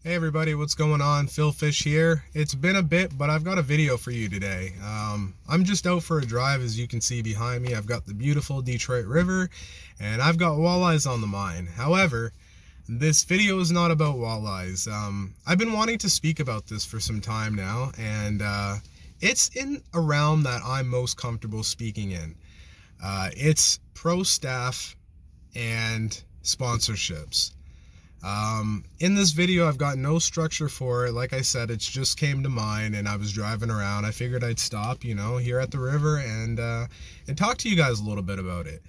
Hey everybody, what's going on? Phil Fish here. It's been a bit, but I've got a video for you today. I'm just out for a drive, as you can see behind me. I've got the beautiful Detroit River, and I've got walleyes on the mind. However, this video is not about walleyes. I've been wanting to speak about this for some time now, and it's in a realm that I'm most comfortable speaking in. It's pro staff and sponsorships. In this video, I've got no structure for it. Like I said, it just came to mind and I was driving around. I figured I'd stop, here at the river and talk to you guys a little bit about it.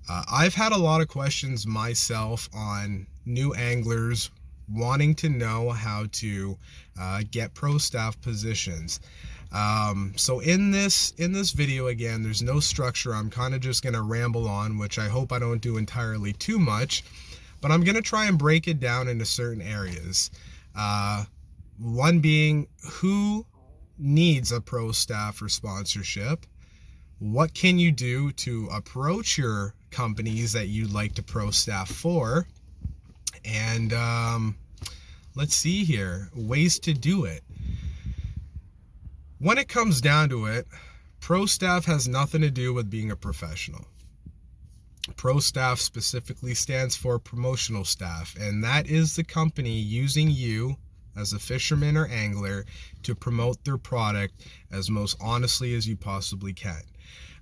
I've had a lot of questions myself on new anglers wanting to know how to get pro staff positions. So in this video, again, there's no structure. I'm kind of just going to ramble on, which I hope I don't do entirely too much. But I'm going to try and break it down into certain areas. One being, who needs a pro staff or sponsorship? What can you do to approach your companies that you'd like to pro staff for? And let's see here, ways to do it. When it comes down to it, pro staff has nothing to do with being a professional. Pro staff specifically stands for promotional staff, and that is the company using you as a fisherman or angler to promote their product as most honestly as you possibly can.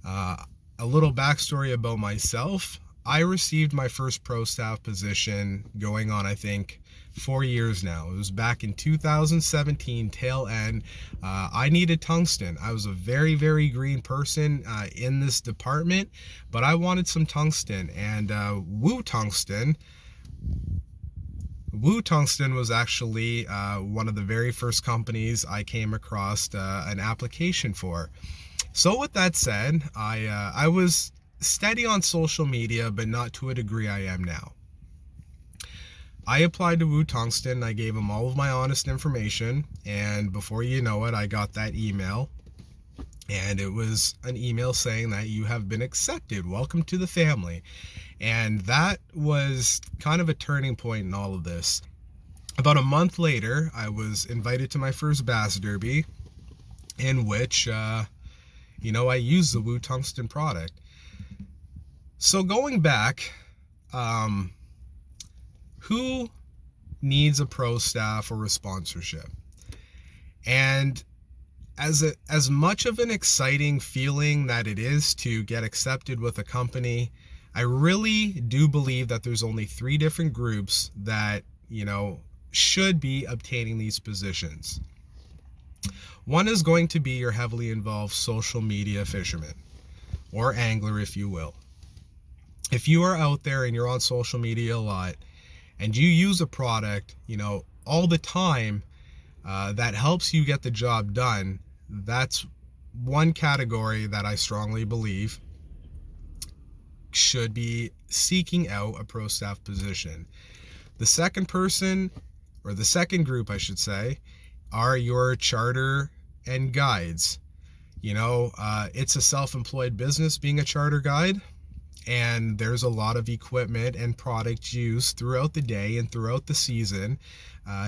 A little backstory about myself. I received my first pro staff position going on, I think, 4 years now. It was back in 2017, tail end. I needed tungsten. I was a very, very green person in this department, but I wanted some tungsten, and Woo Tungsten was actually one of the very first companies I came across an application for. So with that said, I was steady on social media, but not to a degree I am now. I applied to Woo Tungsten. I gave them all of my honest information, and before you know it, I got that email, and it was an email saying that you have been accepted. Welcome to the family. And that was kind of a turning point in all of this. About a month later, I was invited to my first bass derby, in which, I used the Woo Tungsten product. So going back, who needs a pro staff or a sponsorship? And as much of an exciting feeling that it is to get accepted with a company, I really do believe that there's only 3 different groups that, should be obtaining these positions. One is going to be your heavily involved social media fisherman, or angler, if you will. If you are out there and you're on social media a lot, and you use a product, all the time that helps you get the job done, that's one category that I strongly believe should be seeking out a pro staff position. The second person, or the second group, I should say, are your charter and guides. It's a self-employed business being a charter guide. And there's a lot of equipment and product used throughout the day and throughout the season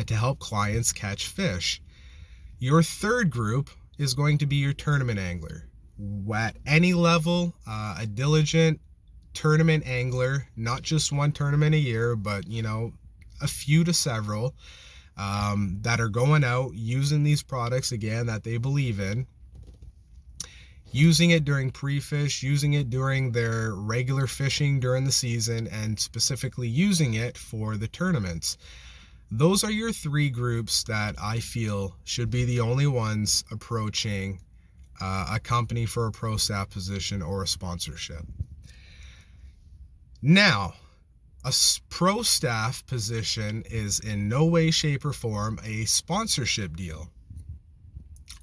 to help clients catch fish. Your third group is going to be your tournament angler. At any level, a diligent tournament angler, not just one tournament a year, but a few to several that are going out using these products, again, that they believe in, using it during pre-fish, using it during their regular fishing during the season, and specifically using it for the tournaments. Those are your 3 groups that I feel should be the only ones approaching a company for a pro staff position or a sponsorship. Now, a pro staff position is in no way, shape, or form a sponsorship deal.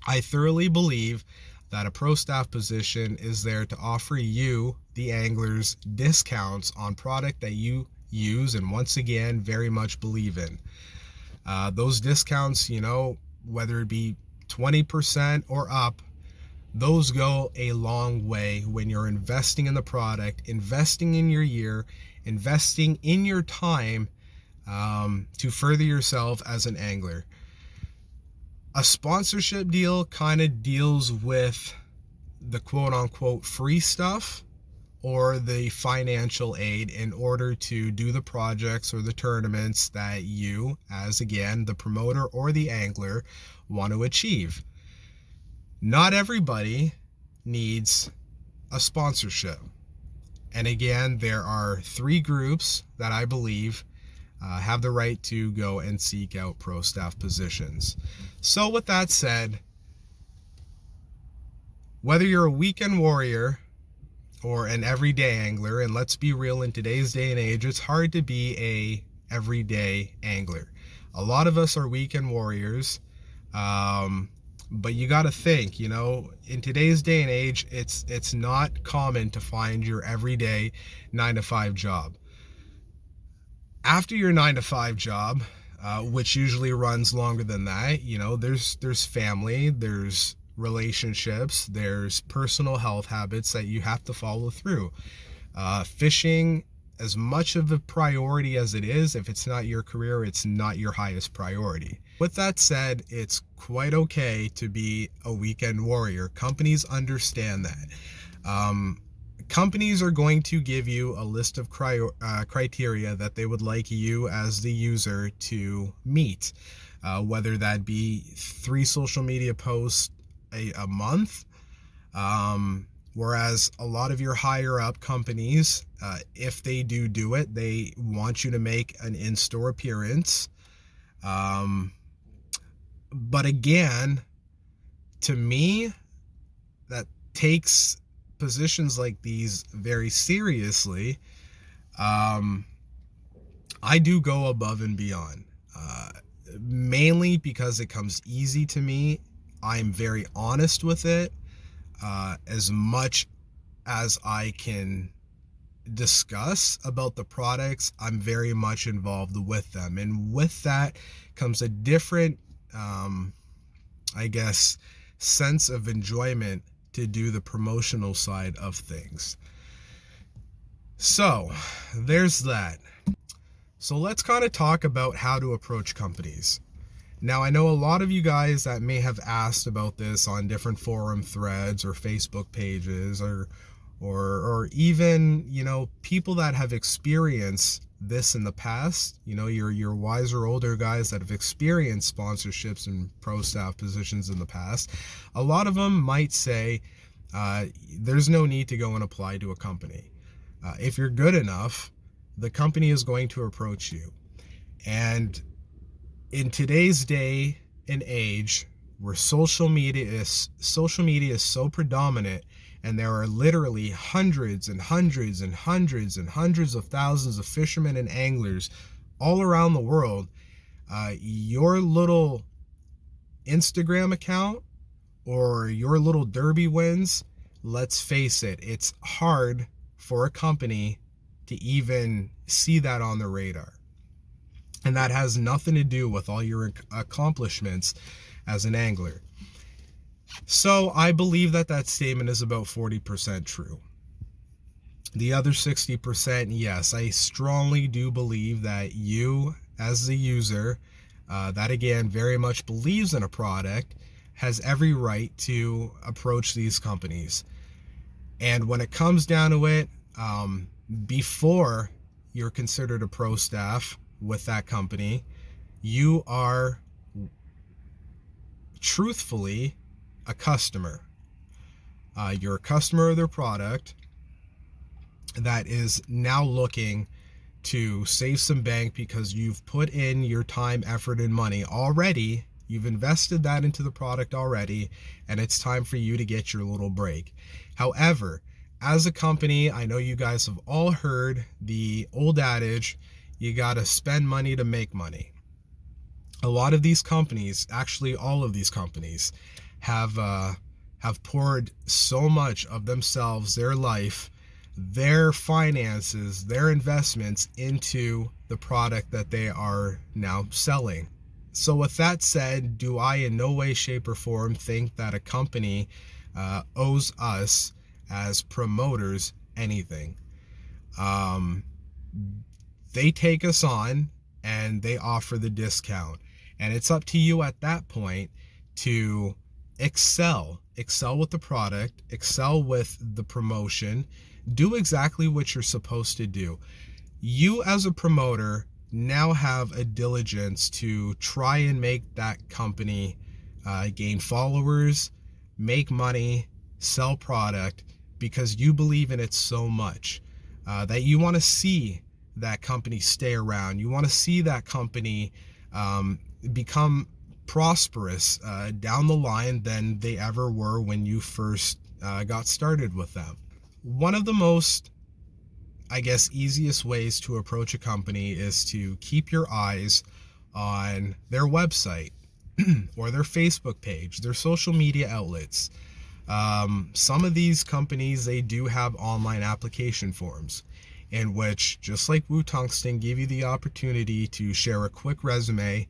I thoroughly believe that a pro staff position is there to offer you, the anglers, discounts on product that you use and, once again, very much believe in. Those discounts, whether it be 20% or up, those go a long way when you're investing in the product, investing in your year, investing in your time to further yourself as an angler. A sponsorship deal kind of deals with the quote-unquote free stuff or the financial aid in order to do the projects or the tournaments that you, as again the promoter or the angler, want to achieve. Not everybody needs a sponsorship. And again, there are 3 groups that I believe have the right to go and seek out pro staff positions. So with that said, whether you're a weekend warrior or an everyday angler, and let's be real, in today's day and age, it's hard to be a everyday angler. A lot of us are weekend warriors, but you got to think, you know, in today's day and age, it's not common to find your everyday 9-to-5 job. After your 9-to-5 job, which usually runs longer than that, you know, there's family, there's relationships, there's personal health habits that you have to follow through. Fishing, as much of a priority as it is, if it's not your career, it's not your highest priority. With that said, it's quite okay to be a weekend warrior. Companies understand that. Companies are going to give you a list of criteria that they would like you as the user to meet, whether that be 3 social media posts a month, whereas a lot of your higher up companies, if they do it, they want you to make an in-store appearance. But again, to me, that takes positions like these very seriously. I do go above and beyond, mainly because it comes easy to me. I'm very honest with it. As much as I can discuss about the products, I'm very much involved with them. And with that comes a different, I guess, sense of enjoyment to do the promotional side of things. So there's that. So let's kind of talk about how to approach companies. Now, I know a lot of you guys that may have asked about this on different forum threads or Facebook pages, or even, you know, people that have experienced this in the past. You know, your wiser older guys that have experienced sponsorships and pro staff positions in the past. A lot of them might say there's no need to go and apply to a company. If you're good enough, the company is going to approach you. And in today's day and age, where social media is so predominant, and there are literally hundreds and hundreds and hundreds and hundreds of thousands of fishermen and anglers all around the world, your little Instagram account or your little derby wins, let's face it, it's hard for a company to even see that on the radar. And that has nothing to do with all your accomplishments as an angler. So I believe that statement is about 40% true. The other 60%, yes, I strongly do believe that you, as the user, that again very much believes in a product, has every right to approach these companies. And when it comes down to it, before you're considered a pro staff with that company, you are truthfully a customer. You're a customer of their product that is now looking to save some bank because you've put in your time, effort, and money already. You've invested that into the product already, and it's time for you to get your little break. However, as a company, I know you guys have all heard the old adage, you gotta spend money to make money. A lot of these companies, actually all of these companies, have poured so much of themselves, their life, their finances, their investments into the product that they are now selling. So with that said, do I in no way, shape, or form think that a company owes us as promoters anything? They take us on and they offer the discount. And it's up to you at that point to excel with the product, excel with the promotion, do exactly what you're supposed to do. You as a promoter now have a diligence to try and make that company gain followers, make money, sell product, because you believe in it so much that you want to see that company stay around. You want to see that company become prosperous down the line than they ever were when you first got started with them. One of the most, I guess, easiest ways to approach a company is to keep your eyes on their website or their Facebook page, their social media outlets. Some of these companies, they do have online application forms in which, just like Wu Tungsten, give you the opportunity to share a quick resume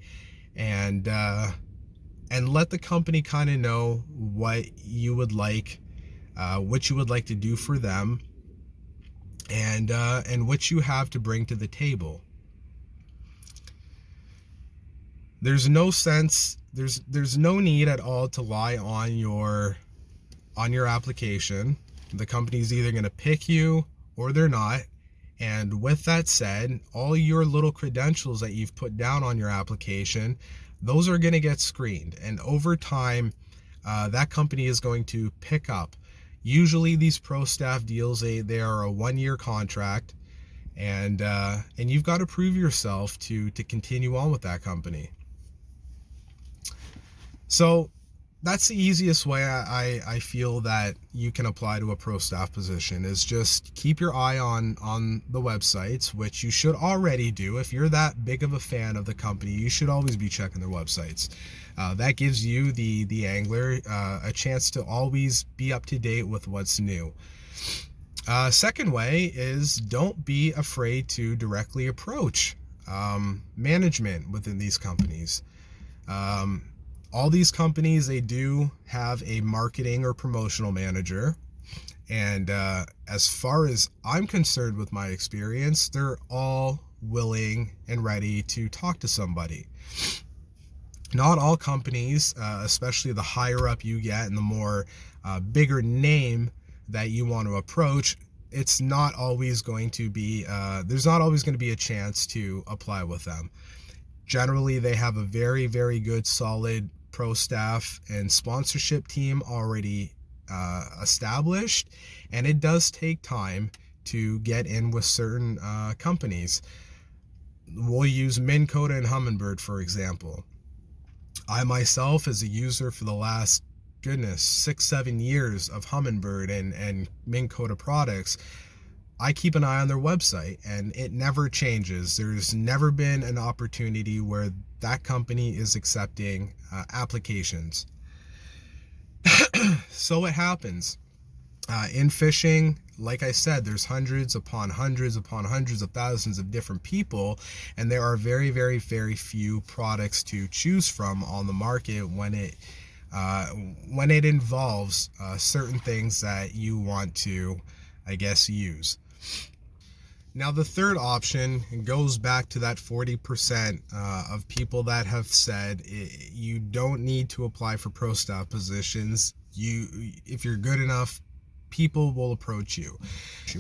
and let the company kind of know what you would like to do for them, and what you have to bring to the table. There's no need at all to lie on your application. The company's either going to pick you or they're not. And with that said, all your little credentials that you've put down on your application, those are going to get screened. And over time, that company is going to pick up. Usually these pro staff deals, they are a 1-year contract, and you've got to prove yourself to continue on with that company. So that's the easiest way I feel that you can apply to a pro staff position, is just keep your eye on the websites, which you should already do. If you're that big of a fan of the company, you should always be checking their websites. That gives you, the angler, a chance to always be up to date with what's new. Second way is, don't be afraid to directly approach management within these companies. All these companies, they do have a marketing or promotional manager. And as far as I'm concerned with my experience, they're all willing and ready to talk to somebody. Not all companies, especially the higher up you get and the more bigger name that you want to approach, it's not always going to be, there's not always going to be a chance to apply with them. Generally, they have a very, very good, solid pro staff and sponsorship team already established, and it does take time to get in with certain companies. We'll use Minn Kota and Humminbird, for example. I myself, as a user for the last, 6-7 years of Humminbird and Minn Kota products, I keep an eye on their website, and it never changes. There's never been an opportunity where that company is accepting applications. So it happens. In fishing, like I said, there's hundreds upon hundreds upon hundreds of thousands of different people, and there are very, very, very few products to choose from on the market when it involves certain things that you want to, I guess, use. Now, the third option goes back to that 40% of people that have said you don't need to apply for pro staff positions. If you're good enough, people will approach you.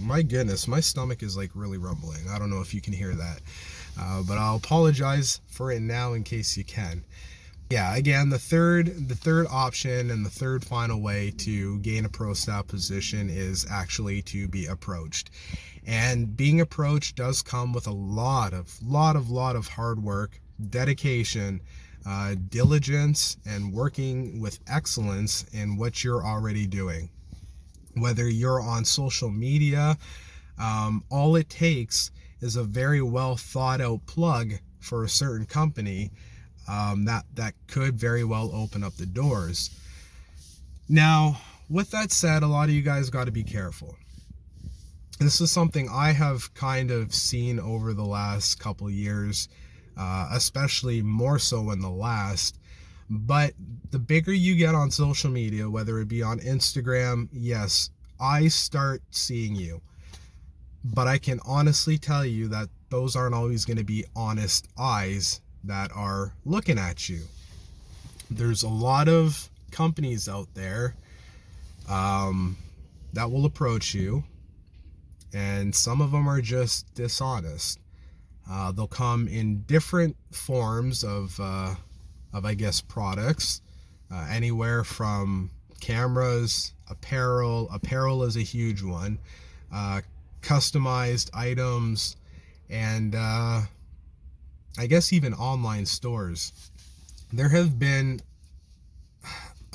My goodness, my stomach is like really rumbling. I don't know if you can hear that, but I'll apologize for it now in case you can. Yeah, again, the third option and the third final way to gain a pro staff position is actually to be approached. And being approached does come with a lot of hard work, dedication, diligence, and working with excellence in what you're already doing. Whether you're on social media, all it takes is a very well thought out plug for a certain company that could very well open up the doors. Now, with that said, a lot of you guys got to be careful. This is something I have kind of seen over the last couple years, especially more so in the last. But the bigger you get on social media, whether it be on Instagram, yes, I start seeing you. But I can honestly tell you that those aren't always going to be honest eyes that are looking at you. There's a lot of companies out there that will approach you, and some of them are just dishonest. They'll come in different forms of I guess, products, anywhere from cameras, apparel. Apparel is a huge one. Customized items, and I guess even online stores. There have been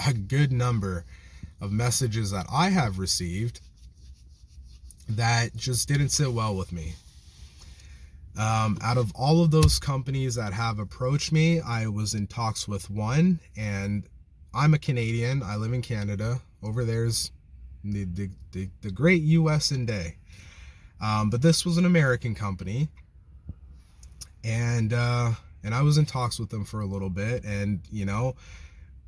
a good number of messages that I have received that just didn't sit well with me. Out of all of those companies that have approached me, I was in talks with one, and I'm a Canadian. I live in Canada. Over there's the great US and day. But this was an American company, and I was in talks with them for a little bit, and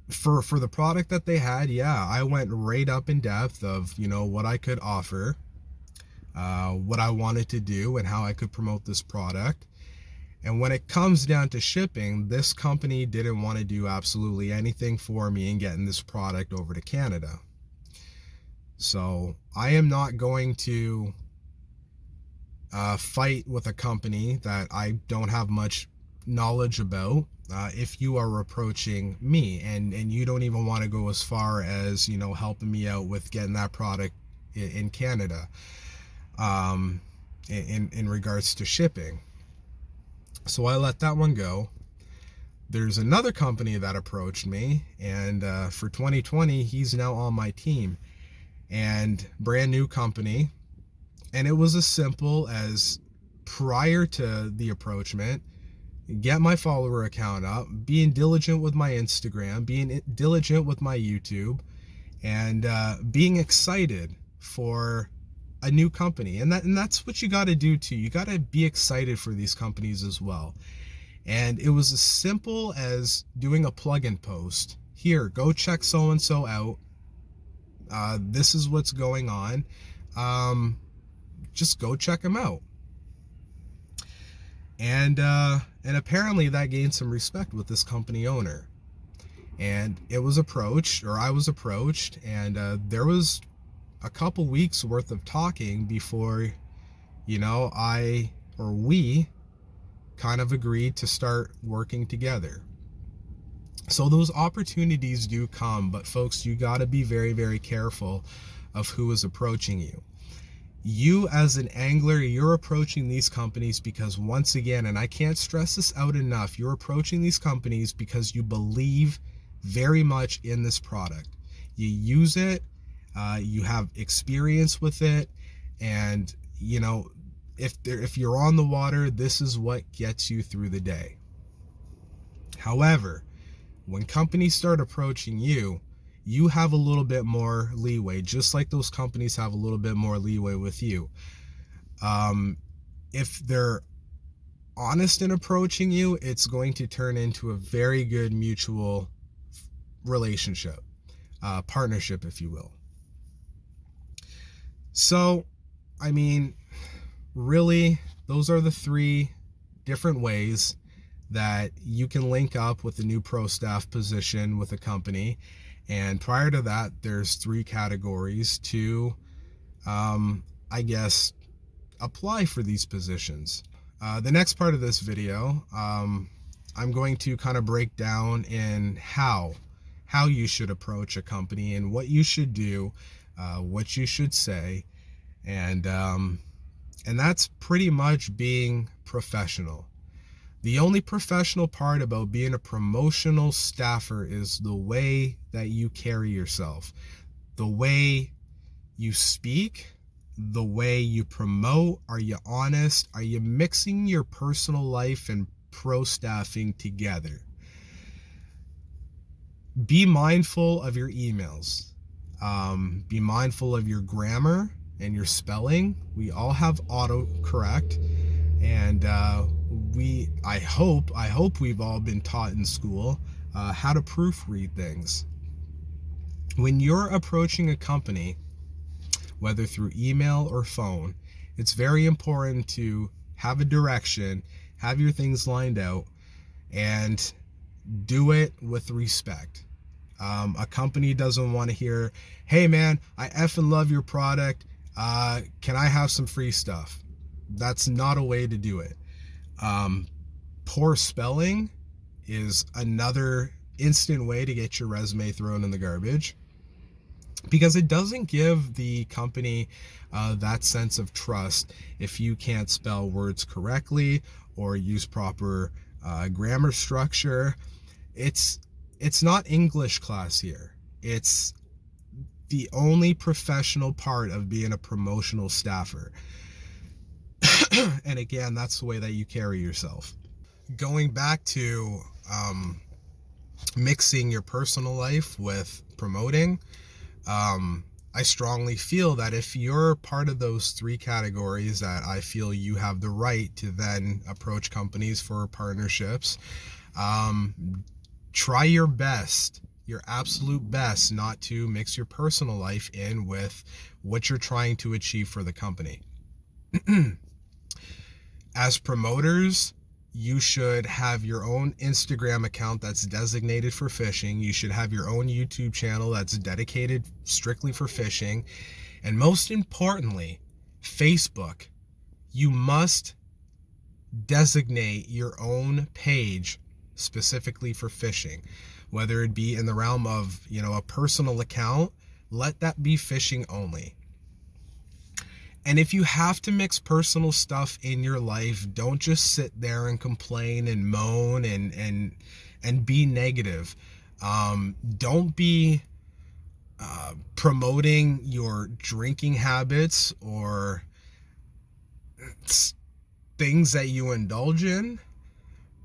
for the product that they had, yeah, I went right up in depth of what I could offer, what I wanted to do, and how I could promote this product. And when it comes down to shipping, this company didn't want to do absolutely anything for me in getting this product over to Canada. So I am not going to fight with a company that I don't have much knowledge about. If you are approaching me and you don't even want to go as far as helping me out with getting that product in Canada, in regards to shipping. So I let that one go. There's another company that approached me, and for 2020 he's now on my team, and brand new company. And it was as simple as, prior to the approachment, get my follower account up, being diligent with my Instagram, being diligent with my YouTube, and being excited for a new company. And that's what you got to do too. You got to be excited for these companies as well. And it was as simple as doing a plug-in post. Here, go check so-and-so out. This is what's going on. Just go check them out. And apparently that gained some respect with this company owner. And I was approached, and there was a couple weeks worth of talking before, we kind of agreed to start working together. So those opportunities do come, but folks, you got to be very, very careful of who is approaching you. You as an angler, you're approaching these companies because, once again, and I can't stress this out enough, you're approaching these companies because you believe very much in this product. You use it, you have experience with it, and if you're on the water, this is what gets you through the day. However, when companies start approaching you, you have a little bit more leeway, just like those companies have a little bit more leeway with you. If they're honest in approaching you, it's going to turn into a very good mutual relationship, partnership, if you will. So, I mean, really, those are the three different ways that you can link up with a new pro staff position with a company. And prior to that, there's three categories to, I guess, apply for these positions. The next part of this video, I'm going to kind of break down in how you should approach a company and what you should do, what you should say, and that's pretty much being professional. The only professional part about being a promotional staffer is the way that you carry yourself, the way you speak, the way you promote. Are you honest? Are you mixing your personal life and pro staffing together? Be mindful of your emails. Be mindful of your grammar and your spelling. We all have autocorrect, and I hope we've all been taught in school how to proofread things. When you're approaching a company, whether through email or phone, It's very important to have a direction, have your things lined out, and do it with respect. A company doesn't want to hear, hey man, I effing love your product. Can I have some free stuff? That's not a way to do it. Poor spelling is another instant way to get your resume thrown in the garbage, because it doesn't give the company that sense of trust if you can't spell words correctly or use proper grammar structure. It's not English class here. It's the only professional part of being a promotional staffer. And again, that's the way that you carry yourself. Going back to mixing your personal life with promoting, I strongly feel that if you're part of those three categories, that I feel you have the right to then approach companies for partnerships. Try your best, your absolute best, not to mix your personal life in with what you're trying to achieve for the company. As promoters, you should have your own Instagram account that's designated for fishing. You should have your own YouTube channel that's dedicated strictly for fishing. And most importantly, Facebook. You must designate your own page specifically for fishing, whether it be in the realm of, a personal account. Let that be fishing only. And if you have to mix personal stuff in your life, don't just sit there and complain and moan and be negative. Don't be promoting your drinking habits or things that you indulge in.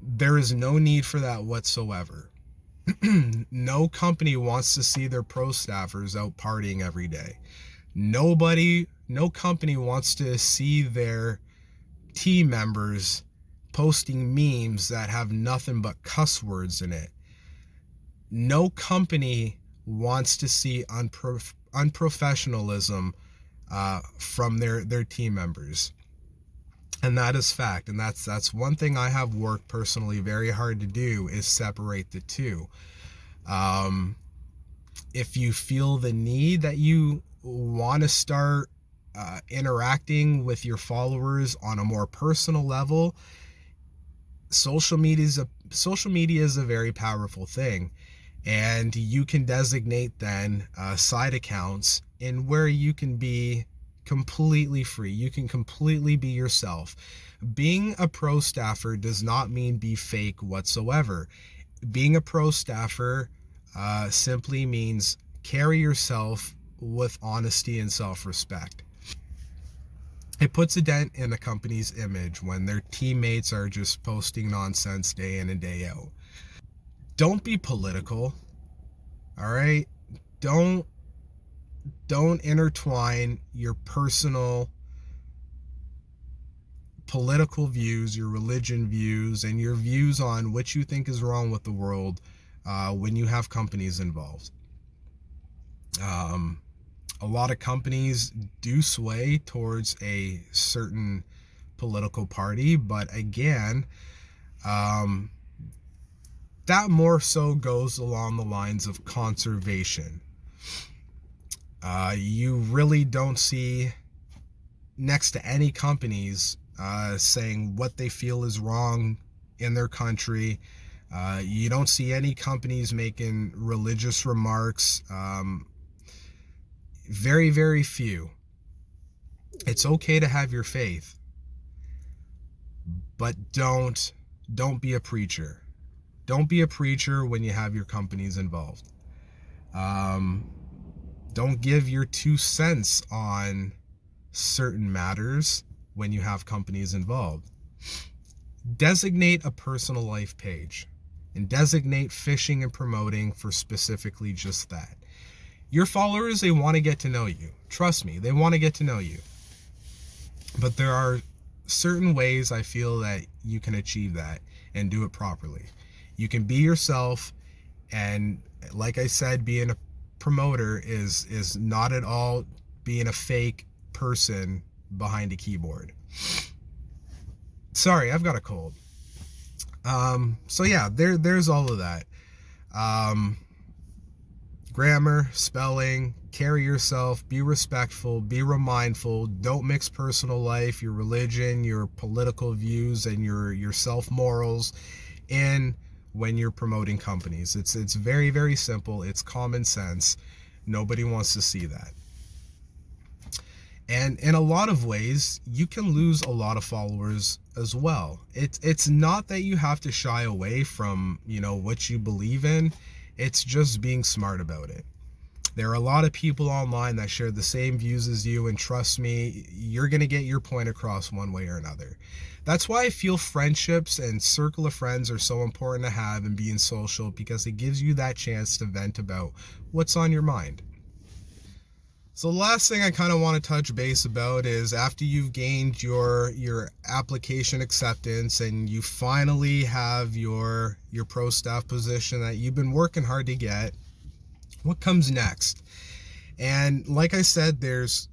There is no need for that whatsoever. No company wants to see their pro staffers out partying every day. No company wants to see their team members posting memes that have nothing but cuss words in it. No company wants to see unprofessionalism from their team members. And that is fact. And that's one thing I have worked personally very hard to do, is separate the two. If you feel the need that you want to start interacting with your followers on a more personal level, social media is a very powerful thing. And you can designate then side accounts in where you can be completely free. You can completely be yourself. Being a pro staffer does not mean be fake whatsoever. Being a pro staffer simply means carry yourself with honesty and self-respect. It puts a dent in a company's image when their teammates are just posting nonsense day in and day out. Don't be political, all right? Don't intertwine your personal political views, your religion views, and your views on what you think is wrong with the world when you have companies involved. A lot of companies do sway towards a certain political party, but again, that more so goes along the lines of conservation. You really don't see next to any companies saying what they feel is wrong in their country. You don't see any companies making religious remarks. Very, very few. It's okay to have your faith, but don't be a preacher. Don't be a preacher when you have your companies involved. Don't give your 2 cents on certain matters when you have companies involved. Designate a personal life page and designate fishing and promoting for specifically just that. Your followers, they want to get to know you. Trust me, they want to get to know you. But there are certain ways I feel that you can achieve that and do it properly. You can be yourself, and like I said, being a promoter is not at all being a fake person behind a keyboard. Sorry, I've got a cold. So yeah, there's all of that. Grammar, spelling, carry yourself, be respectful, be mindful, don't mix personal life, your religion, your political views, and your self-morals in when you're promoting companies. It's very, very simple. It's common sense. Nobody wants to see that. And in a lot of ways, you can lose a lot of followers as well. It's not that you have to shy away from, what you believe in. It's just being smart about it. There are a lot of people online that share the same views as you, and trust me, you're going to get your point across one way or another. That's why I feel friendships and circle of friends are so important to have and being social, because it gives you that chance to vent about what's on your mind. So the last thing I kind of want to touch base about is after you've gained your application acceptance and you finally have your pro staff position that you've been working hard to get, what comes next? And like I said, there's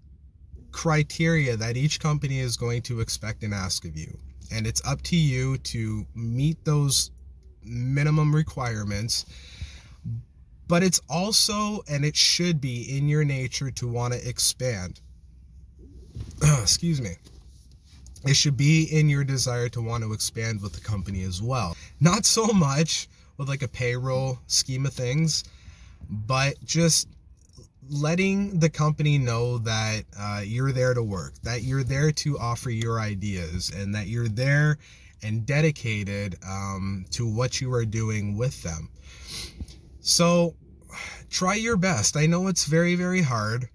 criteria that each company is going to expect and ask of you. And it's up to you to meet those minimum requirements. But it's also, and it should be in your nature to want to expand. Excuse me. It should be in your desire to want to expand with the company as well. Not so much with like a payroll scheme of things, but just letting the company know that you're there to work, that you're there to offer your ideas, and that you're there and dedicated to what you are doing with them. So try your best. I know it's very, very hard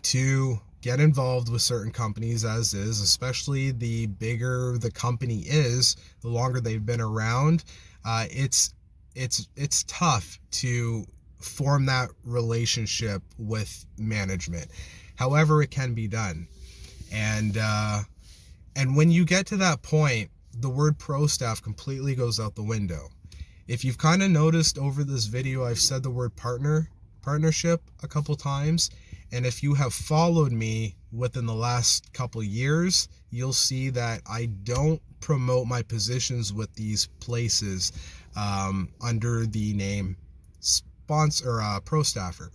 to get involved with certain companies as is, especially the bigger the company is, the longer they've been around. It's tough to form that relationship with management. However, it can be done. And when you get to that point, the word pro staff completely goes out the window. If you've kind of noticed over this video, I've said the word partnership a couple times. And if you have followed me within the last couple years, you'll see that I don't promote my positions with these places under the name sponsor pro staffer.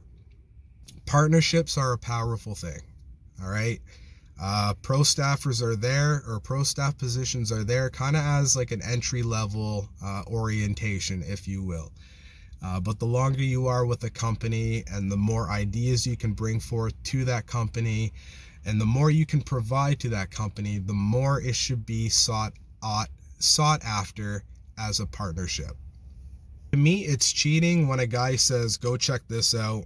Partnerships are a powerful thing. All right. Pro staffers are there, or pro staff positions are there kind of as like an entry level orientation, if you will. But the longer you are with a company and the more ideas you can bring forth to that company and the more you can provide to that company, the more it should be sought after as a partnership. To me, it's cheating when a guy says, go check this out,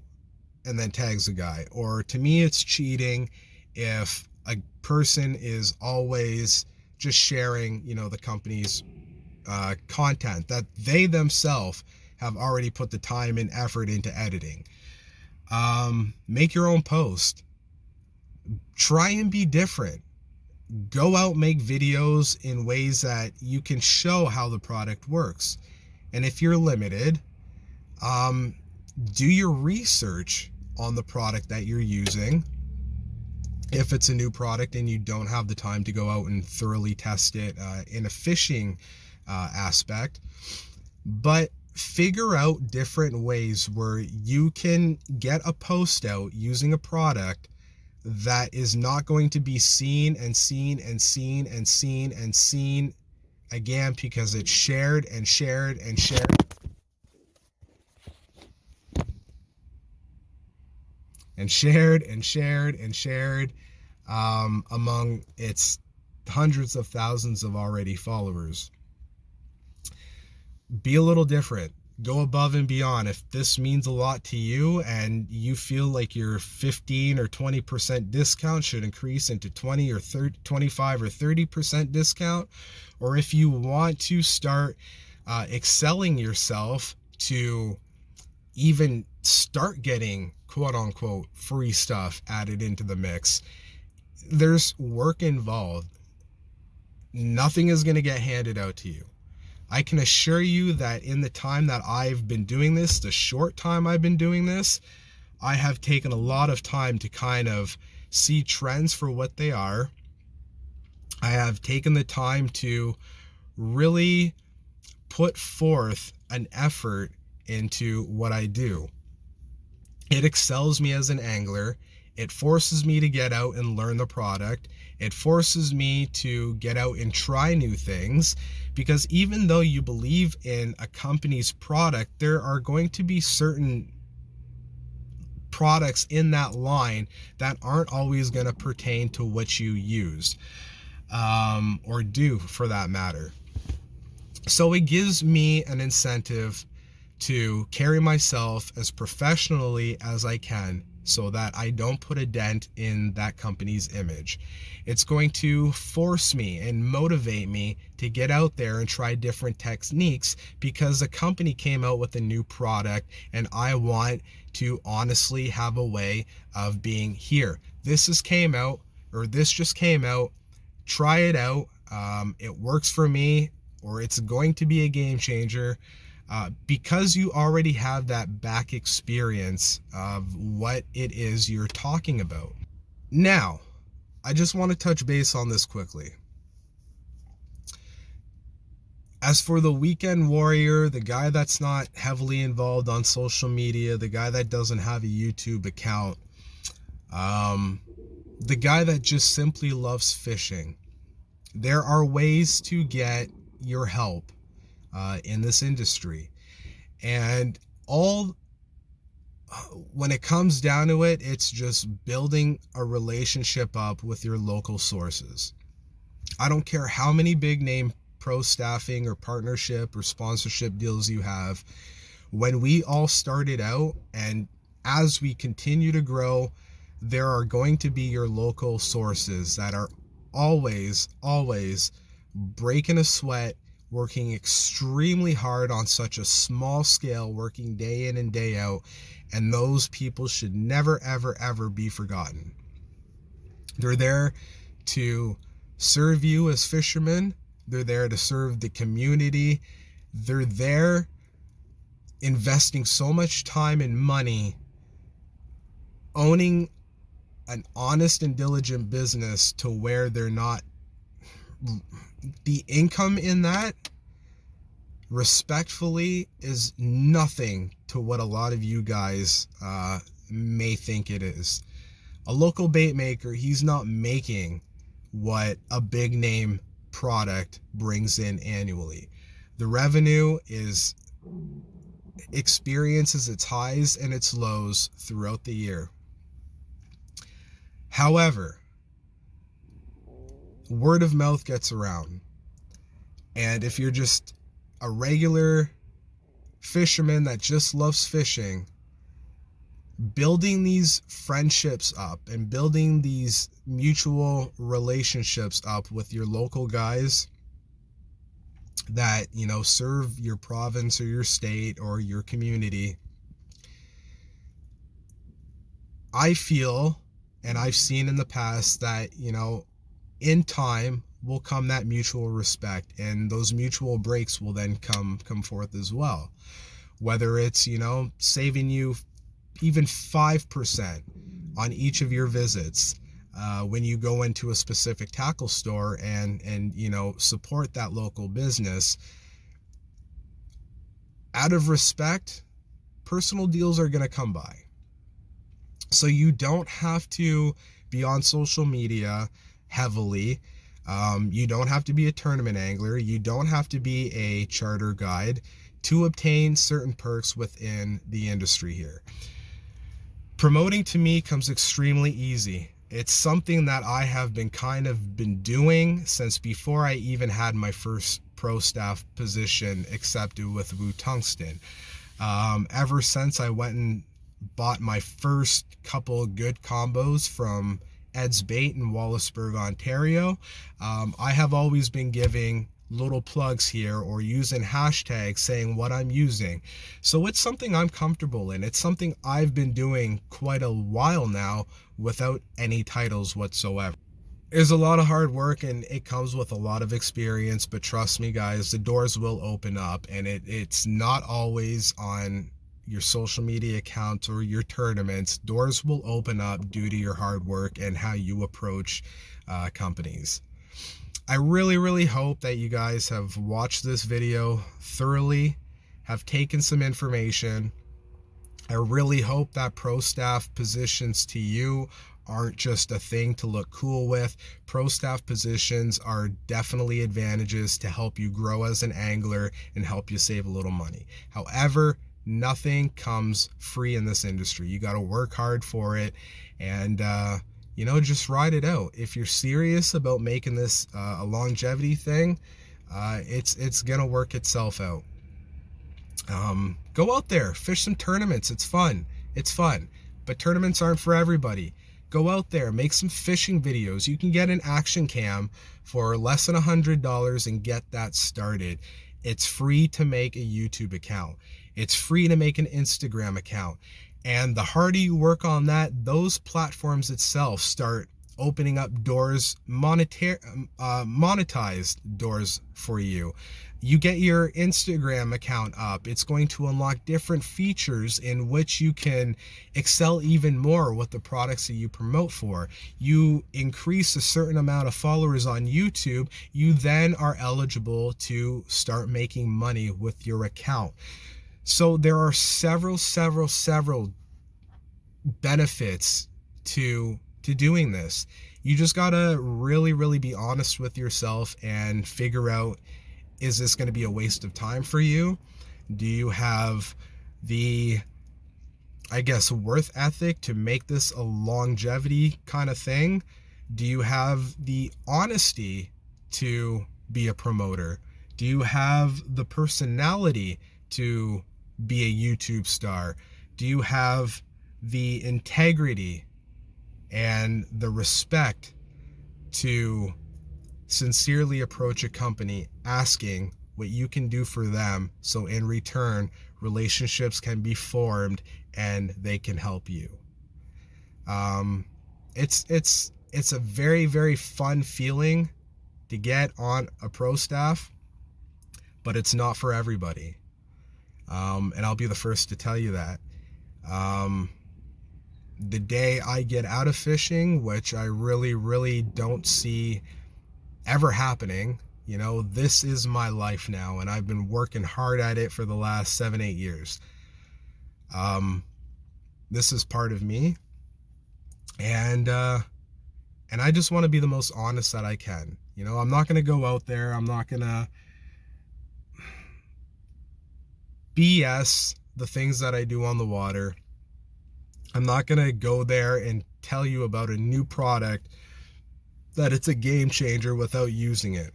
and then tags a guy. Or to me, it's cheating if a person is always just sharing, the company's content that they themselves have already put the time and effort into editing. Make your own post. Try and be different. Go out, make videos in ways that you can show how the product works. And if you're limited, do your research on the product that you're using. If it's a new product and you don't have the time to go out and thoroughly test it in a fishing aspect, but figure out different ways where you can get a post out using a product that is not going to be seen and seen and seen and seen and seen again, because it's shared and shared and shared and shared and shared and shared among its hundreds of thousands of already followers. Be a little different. Go above and beyond. If this means a lot to you and you feel like your 15 or 20% discount should increase into 20 or 30, 25 or 30% discount, or if you want to start excelling yourself to even start getting quote unquote free stuff added into the mix, there's work involved. Nothing is going to get handed out to you. I can assure you that in the time that I've been doing this, the short time I've been doing this, I have taken a lot of time to kind of see trends for what they are. I have taken the time to really put forth an effort into what I do. It excels me as an angler. It forces me to get out and learn the product. It forces me to get out and try new things, because even though you believe in a company's product, there are going to be certain products in that line that aren't always going to pertain to what you use, or do for that matter. So it gives me an incentive to carry myself as professionally as I can so that I don't put a dent in that company's image. It's going to force me and motivate me to get out there and try different techniques, because the company came out with a new product and I want to honestly have a way of being here. This just came out, try it out. It works for me, or it's going to be a game changer, because you already have that back experience of what it is you're talking about. Now, I just want to touch base on this quickly. As for the weekend warrior, the guy that's not heavily involved on social media, the guy that doesn't have a YouTube account, the guy that just simply loves fishing, there are ways to get your help in this industry. And when it comes down to it, it's just building a relationship up with your local sources. I don't care how many big name pro staffing or partnership or sponsorship deals you have. When we all started out, and as we continue to grow, there are going to be your local sources that are always breaking a sweat, working extremely hard on such a small scale, working day in and day out, and those people should never ever be forgotten. They're there to serve you as fishermen. They're there to serve the community. They're there investing so much time and money owning an honest and diligent business to where they're not, the income in that, respectfully, is nothing to what a lot of you guys may think it is. A local bait maker, he's not making what a big name product brings in annually. The revenue experiences its highs and its lows throughout the year. However, word of mouth gets around, and if you're just a regular fisherman that just loves fishing, building these friendships up and building these mutual relationships up with your local guys that, you know, serve your province or your state or your community, I feel, and I've seen in the past, that, you know, in time will come that mutual respect, and those mutual breaks will then come forth as well. Whether it's, you know, saving you even 5% on each of your visits when you go into a specific tackle store and you know, support that local business. Out of respect, personal deals are going to come by. So you don't have to be on social media heavily. You don't have to be a tournament angler. You don't have to be a charter guide to obtain certain perks within the industry here. Promoting to me comes extremely easy. It's something that I have been doing since before I even had my first pro staff position accepted with Wu Tungsten. Ever since I went and bought my first couple good combos from Ed's Bait in Wallaceburg, Ontario, I have always been giving little plugs here or using hashtags saying what I'm using. So it's something I'm comfortable in. It's something I've been doing quite a while now without any titles whatsoever. There's a lot of hard work and it comes with a lot of experience, but trust me guys, the doors will open up, and it's not always on your social media accounts or your tournaments, doors will open up due to your hard work and how you approach companies. I really hope that you guys have watched this video thoroughly, have taken some information. I really hope that pro staff positions to you aren't just a thing to look cool with. Pro staff positions are definitely advantages to help you grow as an angler and help you save a little money. However, nothing comes free in this industry. You got to work hard for it, and you know, just ride it out. If you're serious about making this a longevity thing, it's gonna work itself out. Go out there, fish some tournaments. It's fun. But tournaments aren't for everybody. Go out there, make some fishing videos. You can get an action cam for less than $100 and get that started. It's free to make a YouTube account. It's free to make an Instagram account. And the harder you work on that, those platforms itself start opening up doors, monetized doors for you. You get your Instagram account up, it's going to unlock different features in which you can excel even more with the products that you promote for. You increase a certain amount of followers on YouTube, you then are eligible to start making money with your account. So there are several benefits to doing this. You just gotta really be honest with yourself and figure out, is this going to be a waste of time for you? Do you have the, I guess, worth ethic to make this a longevity kind of thing? Do you have the honesty to be a promoter? Do you have the personality to be a YouTube star? Do you have the integrity and the respect to sincerely approach a company asking what you can do for them, so in return relationships can be formed and they can help you? It's a very fun feeling to get on a pro staff, but it's not for everybody. And I'll be the first to tell you that. The day I get out of fishing, which I really don't see ever happening, you know, this is my life now, and I've been working hard at it for the last 7-8 years. This is part of me, and I just want to be the most honest that I can. You know, I'm not going to go out there, I'm not going to BS the things that I do on the water. I'm not going to go there and tell you about a new product that it's a game changer without using it.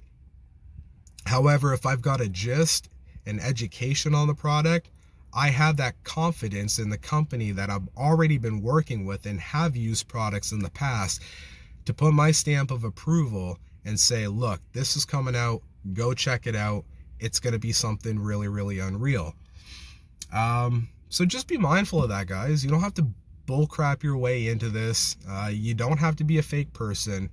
However, if I've got a gist and education on the product, I have that confidence in the company that I've already been working with and have used products in the past to put my stamp of approval and say, look, this is coming out, go check it out. It's going to be something really unreal. So just be mindful of that, guys. You don't have to bullcrap your way into this. You don't have to be a fake person.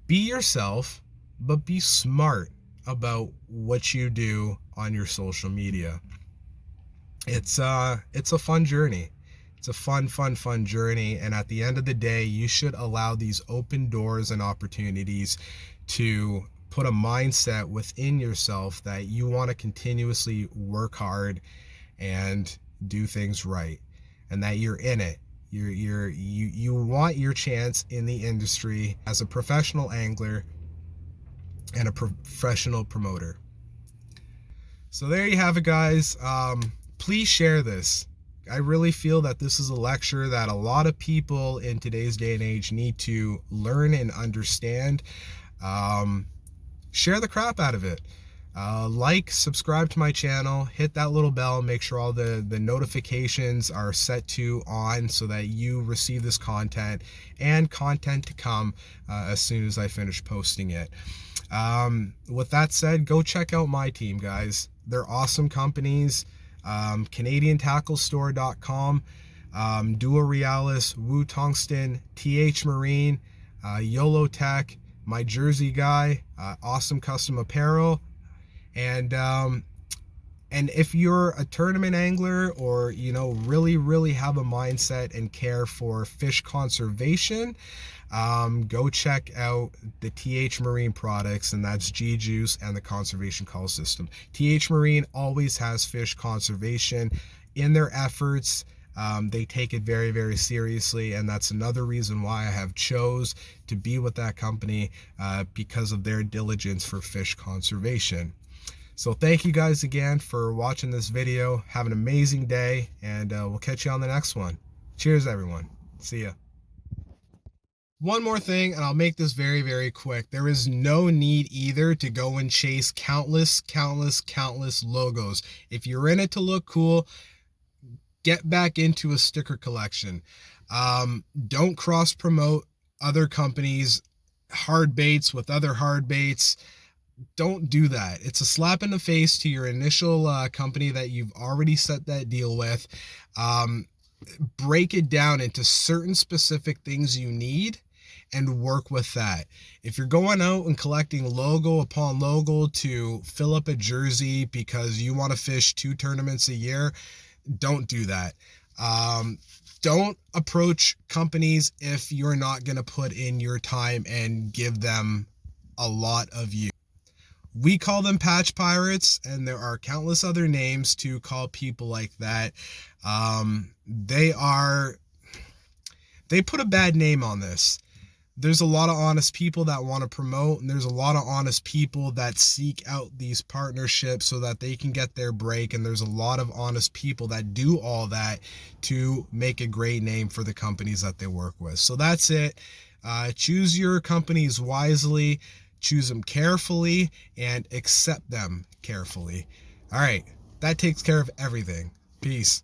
Be yourself, but be smart about what you do on your social media. It's a fun journey. It's a fun journey, and at the end of the day, you should allow these open doors and opportunities to put a mindset within yourself that you want to continuously work hard and do things right, and that you're in it. You want your chance in the industry as a professional angler and a professional promoter. So there you have it, guys. Please share this. I really feel that this is a lecture that a lot of people in today's day and age need to learn and understand. Share the crap out of it. Like, subscribe to my channel, hit that little bell, make sure all the notifications are set to on so that you receive this content and content to come as soon as I finish posting it. With that said, go check out my team, guys. They're awesome companies. CanadianTackleStore.com, Dua Realis, Wu Tungsten, TH Marine, YOLO Tech, My Jersey Guy, Awesome Custom Apparel, and And if you're a tournament angler, or really have a mindset and care for fish conservation, go check out the TH Marine products, and that's G Juice and the Conservation Call System. TH Marine always has fish conservation in their efforts. They take it very, very seriously, and that's another reason why I have chose to be with that company, because of their diligence for fish conservation. So thank you guys again for watching this video. Have an amazing day, and we'll catch you on the next one. Cheers, everyone. See ya. One more thing, and I'll make this very, very quick. There is no need either to go and chase countless logos. If you're in it to look cool, get back into a sticker collection. Don't cross promote other companies' hard baits with other hard baits. Don't do that. It's a slap in the face to your initial company that you've already set that deal with. Break it down into certain specific things you need and work with that. If you're going out and collecting logo upon logo to fill up a jersey because you want to fish 2 tournaments a year, don't do that. Don't approach companies if you're not going to put in your time and give them a lot of you. We call them patch pirates, and there are countless other names to call people like that. They put a bad name on this. There's a lot of honest people that want to promote, and there's a lot of honest people that seek out these partnerships so that they can get their break, and there's a lot of honest people that do all that to make a great name for the companies that they work with. So that's it. Choose your companies wisely, choose them carefully, and accept them carefully. All right, that takes care of everything. Peace.